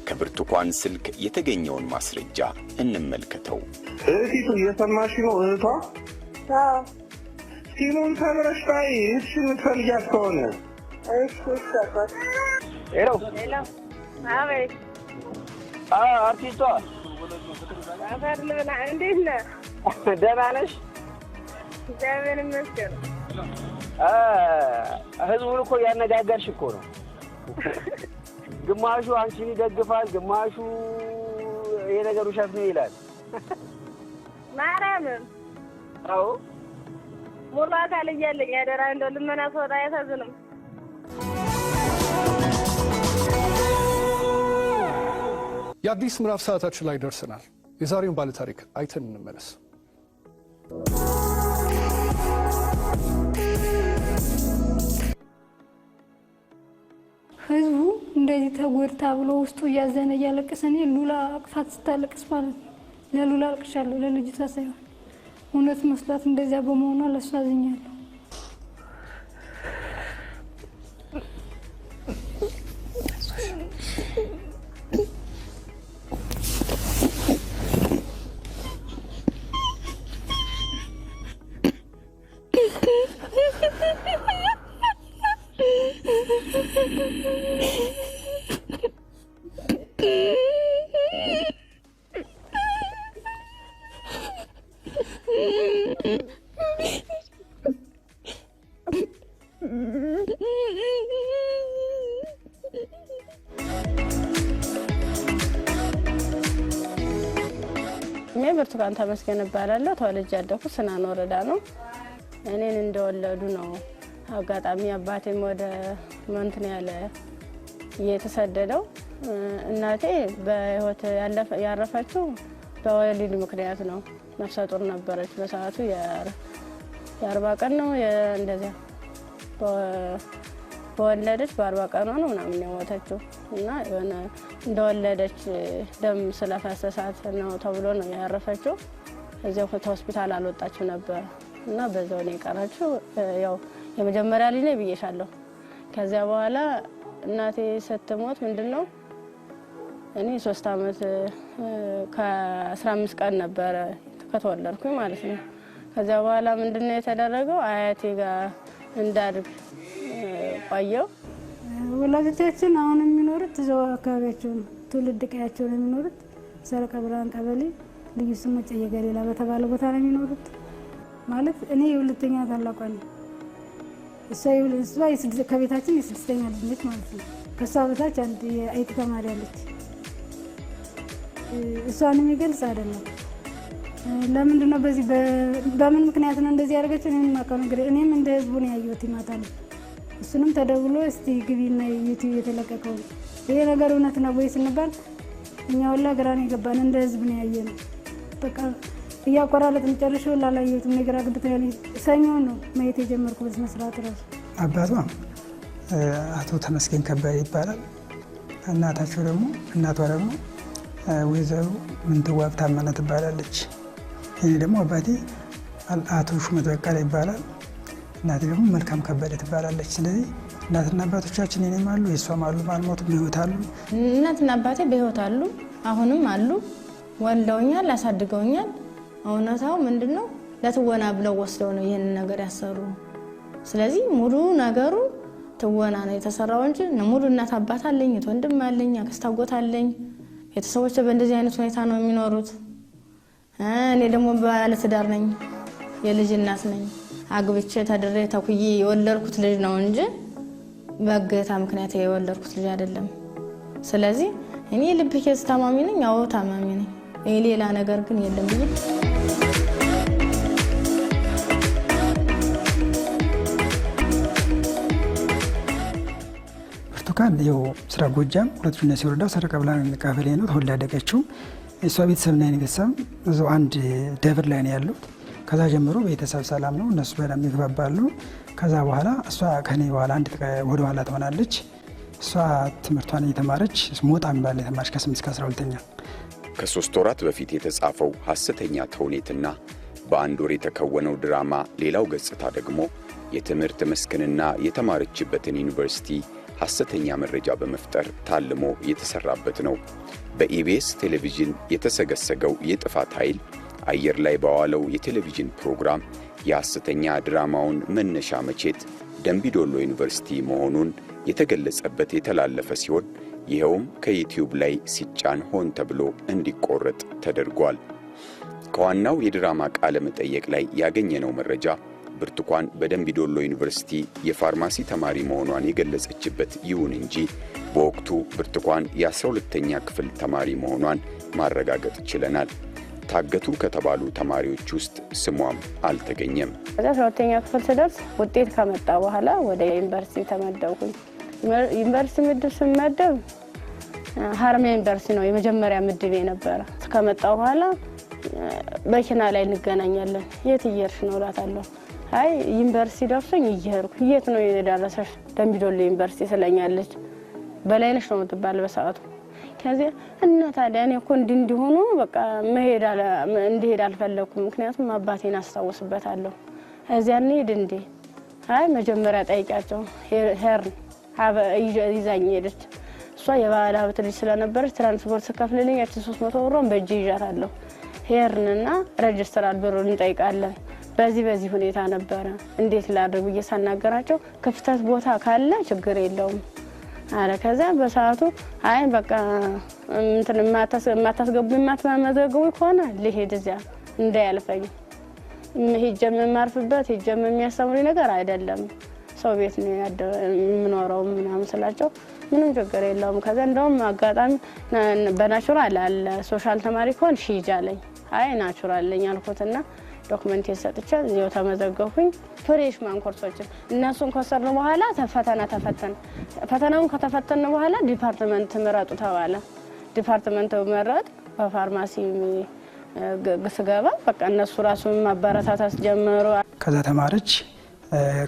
ከብርቱካን ስልክ የተገኘውን ማስረጃ እንመልከተው። እህቲቱ እየሰማሽ ነው? እህቷ ሲሙን ተብረሽታይ እሺ ምትፈልጊያት ከሆነ እሺ ሰፈር ሄሎ አቤት አርቲስቷ ሰፈር ልብላ እንዴት ነህ? ደህና ነሽ? እግዚአብሔር ይመስገን። ህዝቡን እኮ ያነጋገርሽ እኮ ነው። ግማሹ አንቺን ይደግፋል፣ ግማሹ የነገሩ ውሸት ነው ይላል። ማርያምን አዎ ሙሉ አካል እያለኝ ያደራ እንደው ልመና ሰወጣ አያሳዝንም። የአዲስ ምዕራፍ ሰዓታችን ላይ ደርሰናል። የዛሬውን ባለ ታሪክ አይተን እንመለስ። ህዝቡ እንደዚህ ተጎድታ ብሎ ውስጡ እያዘነ እያለቀሰ እኔ ሉላ አቅፋት ስታለቅስ ማለት ነው ለሉላ አልቅሻለሁ፣ ለልጅቷ ሳይሆን እውነት መስሏት እንደዚያ በመሆኗ ለእሷ አዝኛለሁ። ብርቱካን ተመስገን እባላለሁ። ተወልጄ ያደኩት ስናን ወረዳ ነው። እኔን እንደወለዱ ነው አጋጣሚ አባቴም ወደ መንትን ያለ የተሰደደው። እናቴ በህይወት ያረፈችው በወሊድ ምክንያት ነው። ነፍሰ ጡር ነበረች። በሰዓቱ የ40 ቀን ነው እንደዚያ በወለደች በ40 ቀኗ ነው ምናምን የሞተችው እና የሆነ እንደወለደች ደም ስለፈሰሳት ነው ተብሎ ነው ያረፈችው። እዚያው ሆስፒታል አልወጣችው ነበር እና በዛው ነው የቀረችው። ያው የመጀመሪያ ልጅ ነኝ ብዬሻለሁ። ከዚያ በኋላ እናቴ ስትሞት ምንድነው እኔ 3 አመት ከ15 ቀን ነበር ከተወለድኩኝ ማለት ነው። ከዚያ በኋላ ምንድነው የተደረገው አያቴ ጋር እንዳድግ ቆየው። ወላጆቻችን አሁን የሚኖሩት እዛው አካባቢያቸው ነው፣ ትውልድ ቀያቸው ነው የሚኖሩት። ሰረቀ ብርሃን ቀበሌ ልዩ ስሙ ጨየ ገሊላ በተባለ ቦታ ነው የሚኖሩት። ማለት እኔ የሁለተኛ ታላቋ ነኝ። እሷ ከቤታችን የ6ኛ ልጅ ነች ማለት ነው። ከሷ በታች አንድ የአይቲ ተማሪ አለች። እሷን የሚገልጽ አይደለም። ለምንድን ነው በምን ምክንያት ነው እንደዚህ ያደረገችው? እኔም ማውቀው ነገር እኔም እንደ ህዝቡ ነው ያየሁት ይማታል። እሱንም ተደውሎ እስቲ ግቢና ዩቲዩብ የተለቀቀው ይሄ ነገር እውነት ነው ወይ ስንባል እኛ ወላ ግራን የገባን እንደ ህዝብ ነው ያየነው። በቃ እያቆራረጥን ጨርሼው ላላየሁትም ነገር አግብተኛል። ሰኞ ነው ማየት የጀመርኩት በስነ ስርዓት ራሱ። አባቷ አቶ ተመስገን ከበደ ይባላል። እናቷ ደግሞ ወይዘሮ ምንትዋብ ታመነ ትባላለች። እኔ ደግሞ አባቴ አቶ ሹመት በቀለ ይባላል። እናቴ ደግሞ መልካም ከበደ ትባላለች። ስለዚህ እናትና አባቶቻችን እኔም አሉ የሷም አሉ አልሞቱም፣ በህይወት አሉ። እናትና አባቴ በህይወት አሉ፣ አሁንም አሉ። ወልደውኛል፣ አሳድገውኛል። እውነታው ምንድነው ለትወና ብለው ወስደው ነው ይሄን ነገር ያሰሩ። ስለዚህ ሙሉ ነገሩ ትወና ነው የተሰራው እንጂ ሙሉ እናት አባት አለኝ፣ ወንድም አለኝ፣ አክስት አጎት አለኝ። ቤተሰቦቼ በእንደዚህ አይነት ሁኔታ ነው የሚኖሩት። እኔ ደግሞ ባለ ትዳር ነኝ፣ የልጅ እናት ነኝ። አግብቼ ተድሬ ተኩዬ የወለድኩት ልጅ ነው እንጂ በእገታ ምክንያት የወለድኩት ልጅ አይደለም። ስለዚህ እኔ ልብ ኬዝ ታማሚ ነኝ፣ አዎ ታማሚ ነኝ። ሌላ ነገር ግን የለም ብዬ ብርቱካን ያው ስራ ጎጃም ሁለተኛ ሲወረዳ ሰረቀ ብርሃን ቀበሌ ነው ተወልዳ ያደገችው። እሷ ቤተሰብና ቤተሰብ እዛው አንድ ደብር ላይ ነው ያሉት። ከዛ ጀምሮ ቤተሰብ ሰላም ነው፣ እነሱ በደንብ ይግባባሉ። ከዛ በኋላ እሷ ከኔ በኋላ አንድ ወደ ኋላ ትሆናለች። እሷ ትምህርቷን እየተማረች ሞጣ የሚባል የተማረች ከ8 እስከ 12ኛ። ከ3 ወራት በፊት የተጻፈው ሐሰተኛ ተውኔትና በአንድ ወር የተከወነው ድራማ ሌላው ገጽታ ደግሞ የትምህርት መስክንና የተማረችበትን ዩኒቨርሲቲ ሐሰተኛ መረጃ በመፍጠር ታልሞ የተሰራበት ነው። በኢቢኤስ ቴሌቪዥን የተሰገሰገው የጥፋት ኃይል አየር ላይ በዋለው የቴሌቪዥን ፕሮግራም የሐሰተኛ ድራማውን መነሻ መቼት ደምቢዶሎ ዩኒቨርሲቲ መሆኑን የተገለጸበት የተላለፈ ሲሆን ይኸውም ከዩቲዩብ ላይ ሲጫን ሆን ተብሎ እንዲቆረጥ ተደርጓል። ከዋናው የድራማ ቃለ መጠየቅ ላይ ያገኘነው መረጃ ብርቱካን በደምቢዶሎ ዩኒቨርሲቲ የፋርማሲ ተማሪ መሆኗን የገለጸችበት ይሁን እንጂ በወቅቱ ብርቱካን የ12ኛ ክፍል ተማሪ መሆኗን ማረጋገጥ ችለናል። ታገቱ ከተባሉ ተማሪዎች ውስጥ ስሟም አልተገኘም። 12ኛ ክፍል ስደርስ ውጤት ከመጣ በኋላ ወደ ዩኒቨርሲቲ ተመደብኩኝ። ዩኒቨርሲቲ ምድብ ስመደብ ሀረማያ ዩኒቨርሲቲ ነው የመጀመሪያ ምድብ የነበረ። ከመጣው በኋላ መኪና ላይ እንገናኛለን። የት እየሄድሽ ነው እላታለሁ። አይ ዩኒቨርሲቲ ደርሶኝ እየሄድኩ። የት ነው የደረሰሽ? ደምቢዶሎ ዩኒቨርሲቲ ስለኛለች። በላይነሽ ነው የምትባል በሰዓቱ። ከዚያ እና ታዲያ እኔ እኮ እንዲሆኑ በቃ እንድሄድ አልፈለኩም፣ ምክንያቱም አባቴን አስታውስበታለሁ። እዚያ እንሂድ እንዴ? አይ መጀመሪያ ጠይቂያቸው። ሄርን ይዛኝ ሄደች። እሷ የባለ ሀብት ልጅ ስለነበረች ትራንስፖርት ስከፍልልኝ ያቺ 300 ብሯን በእጄ ይዣታለሁ። ሄርንና ሬጅስትራል ብሩን እንጠይቃለን። በዚህ ሁኔታ ነበረ። እንዴት ላድርግ ብዬ ሳናገራቸው ክፍተት ቦታ ካለ ችግር የለውም አለ። ከዛ በሰዓቱ አይ በቃ እንትን ማታስገቡ ማትመዘገቡ ከሆነ ልሄድ እዚያ እንዳያልፈኝ ሄጀም ማርፍበት ሄጀም የሚያስተምሩኝ ነገር አይደለም፣ ሰው ቤት ነው የምኖረው ምናምን ስላቸው ምንም ችግር የለውም። ከዛ እንደውም አጋጣሚ በናቹራል አለ ሶሻል ተማሪ ከሆን ሂጅ አለኝ። አይ ናቹራል ለኝ አልኩትና ዶክመንት የሰጥቼ እዚያው ተመዘገብኩኝ። ፍሬሽማን ኮርሶችን እነሱን ከወሰድን በኋላ ፈተናውን ከተፈተን በኋላ ዲፓርትመንት ምረጡ ተባለ። ዲፓርትመንት መረጥ በፋርማሲ ስገባ በቃ እነሱ ራሱን ማበረታታት ጀመሩ። ከዛ ተማረች።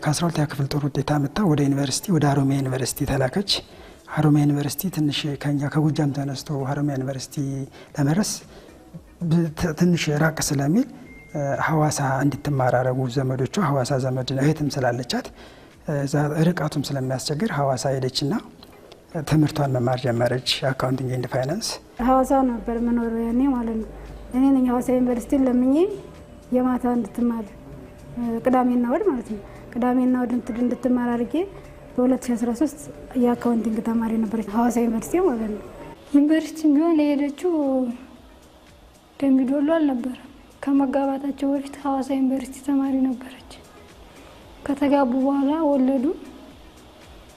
ከ12ኛ ክፍል ጥሩ ውጤት አመጣ። ወደ ዩኒቨርሲቲ ወደ ሀረማያ ዩኒቨርሲቲ ተላከች። ሀረማያ ዩኒቨርሲቲ ትንሽ ከኛ ከጎጃም ተነስቶ ሀረማያ ዩኒቨርሲቲ ለመድረስ ትንሽ ራቅ ስለሚል ሐዋሳ እንድትማር አረጉ ዘመዶቿ። ሐዋሳ ዘመድ እህትም ስላለቻት ርቀቱም ስለሚያስቸግር ሐዋሳ ሄደችና ትምህርቷን መማር ጀመረች። አካውንቲንግ ኤንድ ፋይናንስ ሐዋሳ ነበር መኖሪያ ያኔ ማለት ነው። እኔ ነኝ ሐዋሳ ዩኒቨርሲቲ ለምኜ የማታ እንድትማር ቅዳሜና እሑድ ማለት ነው። ቅዳሜና እሑድ እንድትማር አድርጌ በ2013 የአካውንቲንግ ተማሪ ነበረች ሐዋሳ ዩኒቨርሲቲ ማለት ነው። ዩኒቨርሲቲ ቢሆን ለሄደችው ደምቢዶሎ አልነበረም። ከመጋባታቸው በፊት ሐዋሳ ዩኒቨርሲቲ ተማሪ ነበረች። ከተጋቡ በኋላ ወለዱ።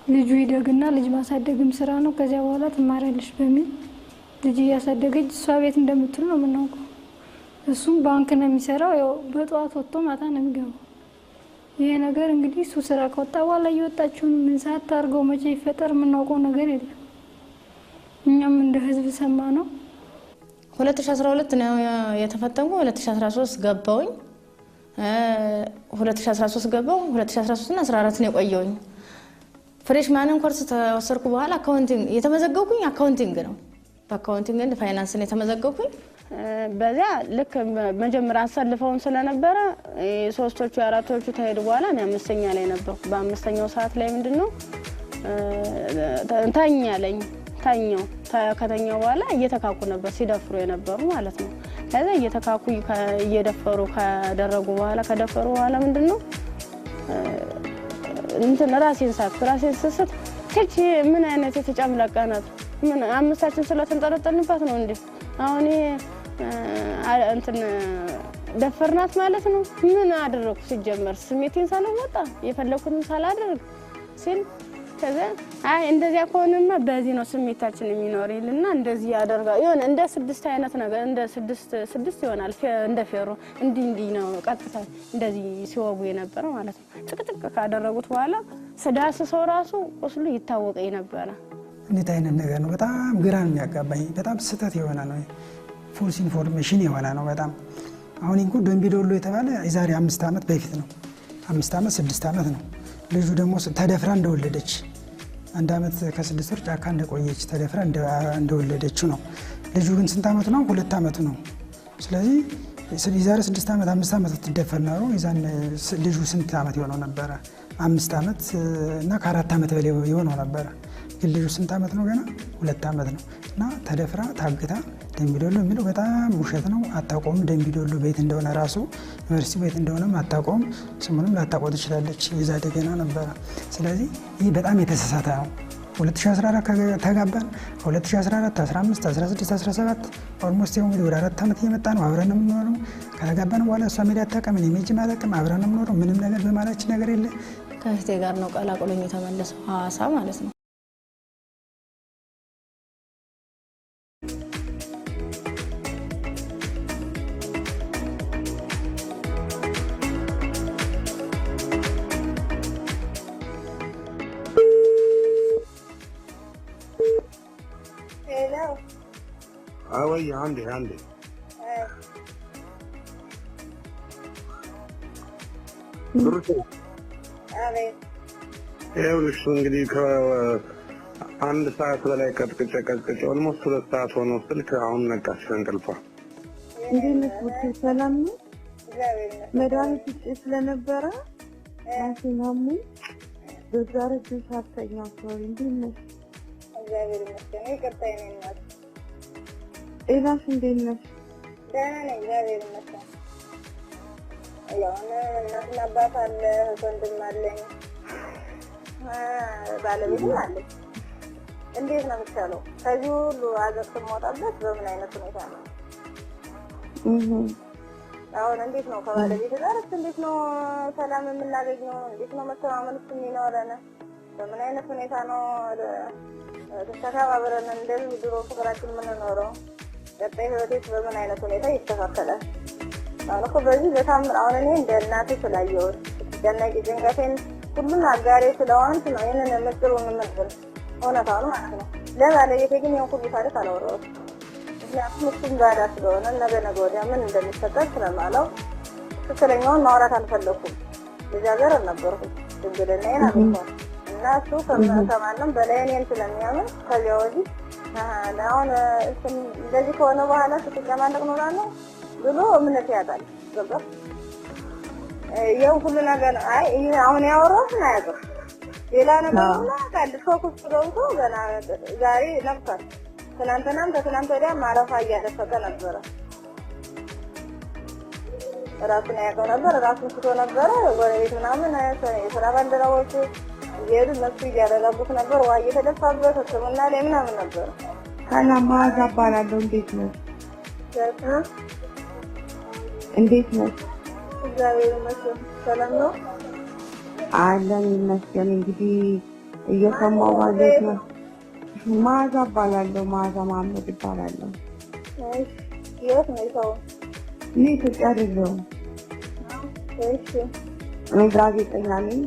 ልጁ ይደግና ልጅ ማሳደግም ስራ ነው፣ ከዚያ በኋላ ትማሪያለሽ በሚል ልጅ እያሳደገች እሷ ቤት እንደምትል ነው የምናውቀው። እሱም ባንክ ነው የሚሰራው። ያው በጠዋት ወጥቶ ማታ ነው የሚገባው። ይሄ ነገር እንግዲህ እሱ ስራ ከወጣ በኋላ እየወጣችውን ምን ሰዓት ታርገው መቼ ይፈጠር የምናውቀው ነገር የለም። እኛም እንደ ህዝብ ሰማ ነው። 2012 ነው የተፈተንኩ። 2013 ገባውኝ። 2013 ገባው። 2013 እና 14 ነው የቆየውኝ። ፍሬሽማንን ኮርስ ተወሰድኩ በኋላ አካውንቲንግ የተመዘገብኩኝ አካውንቲንግ ነው። በአካውንቲንግ እና ፋይናንስ ነው የተመዘገብኩኝ። በዚያ ልክ መጀመሪያ አሰልፈውን ስለነበረ ሶስቶቹ አራቶቹ ተሄዱ በኋላ እኔ አምስተኛ ላይ ነበርኩ። በአምስተኛው ሰዓት ላይ ምንድነው ታኛለኝ ታኛው ከተኛው በኋላ እየተካኩ ነበር ሲደፍሩ የነበሩ ማለት ነው። ከዛ እየተካኩ እየደፈሩ ከደረጉ በኋላ ከደፈሩ በኋላ ምንድነው እንትን ራሴን ስስት ትቺ ምን አይነት የተጨምለቀናት ምን አምስታችን ስለተንጠለጠልንባት ነው እንዴ አሁን እንትን ደፈርናት ማለት ነው። ምን አደረኩ ሲጀመር ስሜቴን ሳልወጣ የፈለኩትን ሳላደርግ ሲል ከዛ አይ እንደዚያ ከሆነማ በዚህ ነው ስሜታችን የሚኖር ይልና እንደዚህ ያደርጋ ይሆን እንደ 6 አይነት ነገር እንደ 6 ይሆናል እንደ ፌሮ እንዲህ ነው ቀጥታ እንደዚህ ሲወጉ የነበረ ማለት ነው። ጥቅጥቅ ካደረጉት በኋላ ስዳስ ሰው ራሱ ቁስሉ ይታወቀኝ ነበር። እንዴት አይነት ነገር ነው? በጣም ግራ የሚያጋባኝ በጣም ስህተት የሆነ ነው። ፎልስ ኢንፎርሜሽን የሆነ ነው በጣም። አሁን እንኳ ደምቢዶሎ የተባለ የዛሬ 5 ዓመት በፊት ነው። 5 ዓመት 6 ዓመት ነው። ልጁ ደግሞ ተደፍራ እንደወለደች 1 ዓመት ከ6 ወር ጫካ እንደቆየች ተደፍራ እንደወለደችው ነው። ልጁ ግን ስንት ዓመቱ ነው? 2 ዓመቱ ነው። ስለዚህ የዛሬ 6 ዓመት 5 ዓመት ትደፈር ነው። የዛን ልጁ ስንት ዓመት የሆነው ነበረ? 5 ዓመት እና ከ4 ዓመት በላይ የሆነው ነበረ። ግን ልጁ ስንት ዓመት ነው? ገና 2 ዓመት ነው። እና ተደፍራ ታግታ ደምቢዶሎ የሚለው በጣም ውሸት ነው። አታቆም። ደምቢዶሎ ቤት እንደሆነ ራሱ ዩኒቨርሲቲ ቤት እንደሆነም አታቆም። ስሙንም ላታቆም ትችላለች። የዛ ደገና ነበረ። ስለዚህ ይህ በጣም የተሳሳተ ነው። 2014 ተጋባን። 2014 15 16 17 ኦልሞስት እንግዲህ ወደ 4 ዓመት እየመጣ ነው። አብረን ነው የምንኖረው። ከተጋባን በኋላ እሷ ሜዳ አታውቅም፣ እኔ ሜጅ አላውቅም። አብረን ነው የምንኖረው። ምንም ነገር በማላችን ነገር የለ። ከእህቴ ጋር ነው ቀላቅሎኝ የተመለሰው ሐዋሳ ማለት ነው። አወይ አንዴ ብሩክ አቤት። ይኸውልሽ እንግዲህ ከአንድ ሰዓት በላይ ቀጥቅጬ ኦልሞስት 2 ሰዓት ሆኖ ስልክ አሁን ነቃች ከእንቅልፏ። እንዴት ነሽ? ሰላም ነው? እግዚአብሔር ይመስገን። መድኃኒት ውጭ ስለነበረ ራሴን አሞኝ በዛ ረጅም ሰዓት ተኛሁ። እንዴት ነሽ? እግዚአብሔር ይመስገን። ይቅርታ የኔ እናት። ጤናሽ እንዴት ነሽ? ደህና ነኝ፣ እግዚአብሔር ይመስገን። ያው እናትና አባት አለ፣ ወንድም አለኝ፣ ባለቤትም አለኝ። እንዴት ነው የሚቻለው? ከዚህ ሁሉ አዘቅት የምወጣበት በምን አይነት ሁኔታ ነው? አሁን እንዴት ነው ከባለቤት ጋር እንዴት ነው ሰላም የምናገኘው? እንዴት ነው መተማመን የሚኖረን? በምን አይነት ሁኔታ ነው ተከባብረን እንደዚህ ድሮ ፍቅራችን የምንኖረው? ቀጣይ ህይወቴስ በምን አይነት ሁኔታ ይስተካከላል? አሁን እኮ በዚህ በታምር አሁን እኔ እንደ እናቴ ስላየሁት ስትጨነቂ ጭንቀቴን ሁሉን አጋሬ ስለሆንኩ ነው ይህንን ምስጢሩን የምንል እውነታውን ማለት ነው። ለባለቤቴ ግን ይህን ሁሉ ታሪክ አላወራሁትም። ምክንያቱም እሱም ጋዳ ስለሆነ ነገ ወዲያ ምን እንደሚፈጠር ስለማለው ትክክለኛውን ማውራት አልፈለኩም። ልጃገረድ ነበርኩኝ፣ ድንግልናዬን አግኝቷል እና እሱ ከማንም በላይ እኔን ስለሚያምን ከዚያ ወዲህ አሁን እንደዚህ ከሆነ በኋላ ስትጨማለቅ ኖራለሁ ብሎ እምነት ያጣል። ገባህ? ይኸው ሁሉ ነገር አሁን ያወራሁትን አያውቅም። ሌላ ነገርና ካል ፎኩስ ገብቶ ገና ዛሬ ነቅቷል። ትናንትናም ከትናንት ወዲያ ማረፋ እያደፈቀ ነበረ። ራሱን ያውቀው ነበር፣ ራሱን ስቶ ነበረ። ጎረቤት ምናምን የስራ ባልደረቦቹ እየሄዱ እነሱ እያደረጉት ነበር። ውሃ እየተደፋበት ሕክምና ላይ ምናምን ነበር። ሰላም ማዛ እባላለሁ። እንዴት ነሽ? እንዴት ነሽ? እግዚአብሔር ይመስገን ሰላም ነው አለን ይመስገን። እንግዲህ እየሰማሁ ማለት ነው። ማዛ እባላለሁ። ማዛ መሀመድ እባላለሁ። የት ነው ሰው? እኔ ኢትዮጵያ አይደለሁም። እኔ ጋዜጠኛ ነኝ።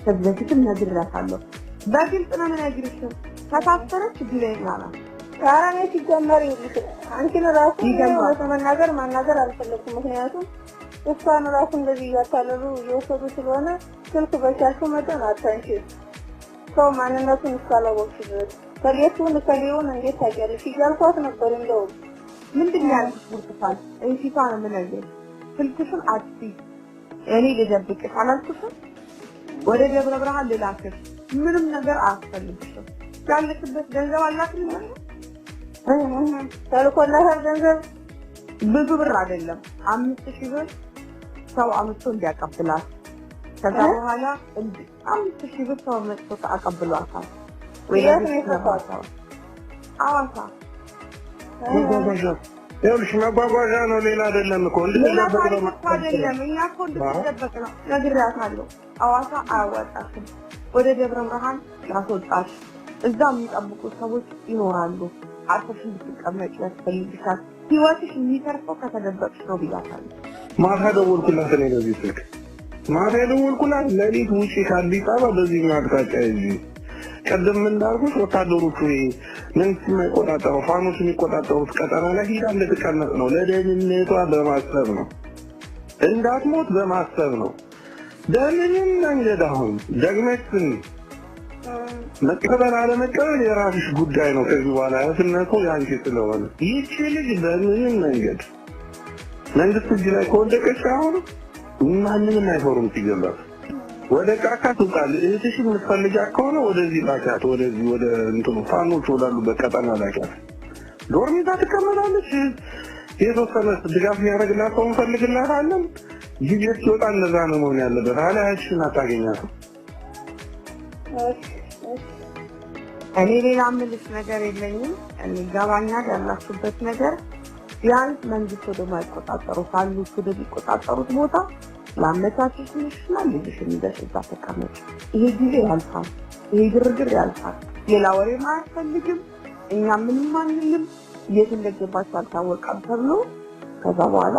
ከዚህ በፊትም ነግሬያታለሁ። በግልጽ ነው የምነግርሽ። ከታሰረች ግለኝ ማለት ታራኔ ሲጀመር ይልክ አንቺን ራሱ ለመናገር ማናገር አልፈለኩም። ምክንያቱም እሷን ራሱ እንደዚህ እያታለሉ እየወሰዱ ስለሆነ ስልክ በቻልኩ መጠን አታንሺ። ሰው ማንነቱን እስካላወቅሽ ድረስ ከቤቱን ከሌውን እንዴት ታውቂያለሽ እያልኳት ነበር። እንደው ምንድን ነው ያልኩሽ? ብርቱካን እንሲታ ነው የምነግርሽ። ስልክሽን አጥፊ። እኔ ልደብቅሽ አላልኩሽም? ወደ ደብረ ብርሃን ልላክሽ። ምንም ነገር አያስፈልግሽም። ያለሽበት ገንዘብ አላክልኝ ነው ተልኮላታል። ገንዘብ ብዙ ብር አይደለም፣ 5000 ብር ሰው አምጥቶ እንዲያቀብላት። ከዛ በኋላ 5000 ብር ሰው አምጥቶ አቀብሏታል። ወይስ ነው አዋሳ ይኸውልሽ መጓጓዣ ነው፣ ሌላ አይደለም እኮ እንድትደበቅ ነው አይደለም። እኛ እኮ እንድትደበቅ ነው ነግሬያታለሁ። አዋሳ አያወጣሽም፣ ወደ ደብረ ብርሃን ያስወጣሽ። እዛ የሚጠብቁ ሰዎች ይኖራሉ። አርፈሽ እንድትቀመጪ ያስፈልግሻል። ህይወትሽ የሚተርፈው ከተደበቅሽ ነው ብያታለሁ። ማታ ደወልኩላት። እኔ በዚህ ስልክ ማታ ደወልኩላት። ለሊት ውጪ ከአዲስ አበባ በዚህ አቅጣጫ ይዤ ቀደም እንዳልኩሽ ወታደሮቹ መንግስት የሚቆጣጠረው ፋኖስ የሚቆጣጠሩት ቀጠና ላይ ሂዳ እንድትቀመጥ ነው። ለደህንነቷ በማሰብ ነው፣ እንዳትሞት በማሰብ ነው። በምንም መንገድ አሁን ደግመሽ መቀበል አለመቀበል የራስሽ ጉዳይ ነው። ከዚህ በኋላ ያስነቱ ያንቺ ስለሆነ ይህች ልጅ በምንም መንገድ መንግስት እጅ ላይ ከወደቀች አሁን ማንንም አይፈሩም ሲገባት። ወደ ጫካ ትውጣል። እህትሽ የምትፈልጊያት ከሆነ ወደዚህ ላኪያት፣ ወደዚህ ወደ እንትኑ ፋኖች ወዳሉበት ቀጠና ላኪያት። ዶርም ይዛ ትቀመጣለች። የተወሰነ ድጋፍ የሚያደርግላት ሰው እንፈልግላታለን። ጊዜ ሲወጣ እንደዛ ነው መሆን ያለበት። አለያችን አታገኛትም። እኔ ሌላ ምልሽ ነገር የለኝም። ይገባኛል ያላችሁበት ነገር። ቢያንስ መንግስት ወደማይቆጣጠሩ ካሉት ወደሚቆጣጠሩት ቦታ ላመቻችሽ ይችላል። ልጅሽን ይዘሽ እዛ ተቀመጭ። ይሄ ጊዜ ያልፋል። ይሄ ግርግር ያልፋል። ሌላ ወሬ አያስፈልግም። እኛ ምንም አንልም። የት እንደገባች አልታወቀም ተብሎ ከዛ በኋላ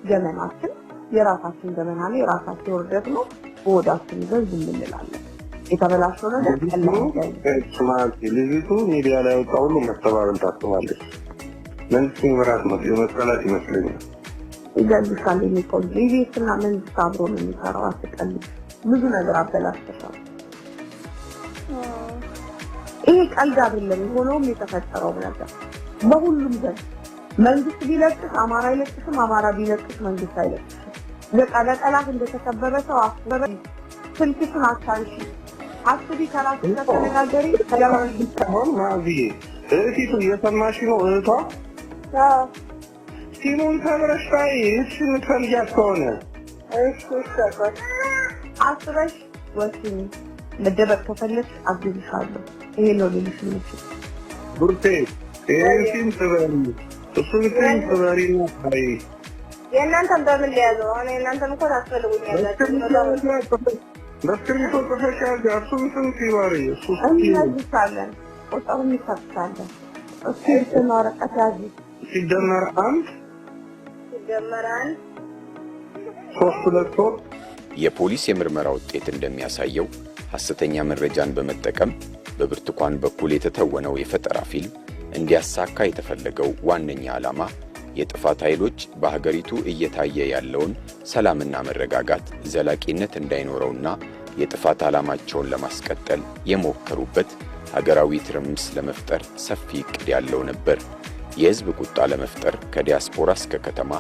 ገመናችን የራሳችን ገመና ነው፣ የራሳችን ውርደት ነው። በወዳችን ይዘን ዝም እንላለን። የተበላሸው ነገር ስማት ልጅቱ ሚዲያ ላይ ወጣ ሁሉ መስተባበል ታስባለች። መንግስት ምራት ነው የመሰላት ይመስለኛል። ይገልጻል የሚቆም ሊቪስና መንግስት አብሮ ነው የሚሰራው። አስቀልጅ ብዙ ነገር አበላሽተሻል። ይሄ ቀልድ አይደለም። ሆኖም የተፈጠረው ነገር በሁሉም ዘንድ መንግስት ቢለቅስ አማራ አይለቅስም፣ አማራ ቢለቅስ መንግስት አይለቅስም። ለቀለቀላት እንደተከበረ ሰው አስበረ ስልክሽን አታንሺ። አስቢ ከራስሽ ጋር ተነጋገሪ። ተለማን ማዚ እህቲቱ እየሰማሽ ነው? እህቷ ሲሙን ተብረሽታይ እሺ የምትፈልጊያት ከሆነ እሺ ሰፈር አስበሽ ወስኝ። መደበቅ ከፈለግሽ አግዝሻለሁ። ይሄ ነው ልልሽ የምችል። ቡርቴ ይህን ትበሪ እሱን ትበሪ ነው። አይ የእናንተን በምን ሊያዘው? አሁን የእናንተን እኮ ታስፈልጉኛላችሁ። በስክሪፕቶ ተፈሻል። እሱን ትበሪ እሱን እንይዛለን። ቁጥሩን እንሰጥሻለን። እሱ የተማረቀት ያዚ ሲደመር አንድ 3 የፖሊስ የምርመራ ውጤት እንደሚያሳየው ሐሰተኛ መረጃን በመጠቀም በብርቱካን በኩል የተተወነው የፈጠራ ፊልም እንዲያሳካ የተፈለገው ዋነኛ ዓላማ የጥፋት ኃይሎች በሀገሪቱ እየታየ ያለውን ሰላምና መረጋጋት ዘላቂነት እንዳይኖረውና የጥፋት ዓላማቸውን ለማስቀጠል የሞከሩበት ሀገራዊ ትርምስ ለመፍጠር ሰፊ ዕቅድ ያለው ነበር። የሕዝብ ቁጣ ለመፍጠር ከዲያስፖራ እስከ ከተማ፣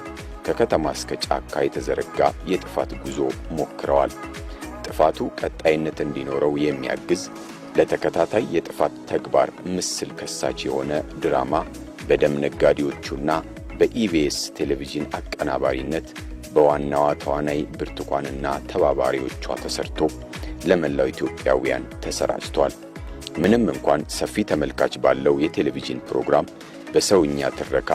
ከከተማ እስከ ጫካ የተዘረጋ የጥፋት ጉዞ ሞክረዋል። ጥፋቱ ቀጣይነት እንዲኖረው የሚያግዝ ለተከታታይ የጥፋት ተግባር ምስል ከሳች የሆነ ድራማ በደም ነጋዴዎቹና በኢቢኤስ ቴሌቪዥን አቀናባሪነት በዋናዋ ተዋናይ ብርቱካንና ተባባሪዎቿ ተሰርቶ ለመላው ኢትዮጵያውያን ተሰራጭቷል። ምንም እንኳን ሰፊ ተመልካች ባለው የቴሌቪዥን ፕሮግራም በሰውኛ ትረካ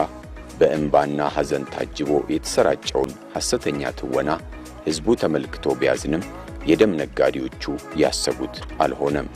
በእንባና ሐዘን ታጅቦ የተሰራጨውን ሐሰተኛ ትወና ሕዝቡ ተመልክቶ ቢያዝንም የደም ነጋዴዎቹ ያሰቡት አልሆነም።